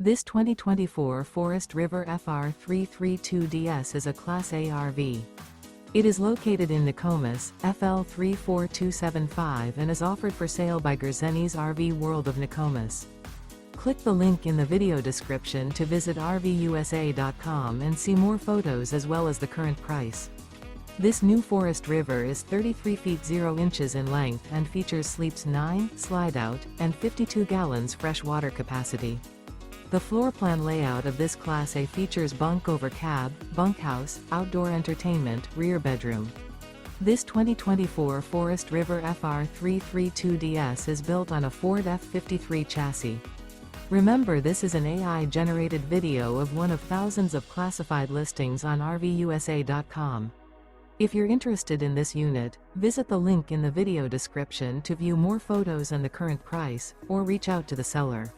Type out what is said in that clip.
This 2024 Forest River FR3 32DS is a Class A RV. It is located in Nokomis, FL3 4275 and is offered for sale by Gerzeny's RV World of Nokomis. Click the link in the video description to visit RVUSA.com and see more photos as well as the current price. This new Forest River is 33 feet 0 inches in length and features sleeps 9, Slideout, and 52 gallons fresh water capacity. The floor plan layout of this Class A features Bunk Over Cab, Bunkhouse, outdoor entertainment, rear bedroom. This 2024 Forest River FR3 32DS is built on a Ford F53 chassis. Remember, this is an AI-generated video of one of thousands of classified listings on RVUSA.com. If you're interested in this unit, visit the link in the video description to view more photos and the current price, or reach out to the seller.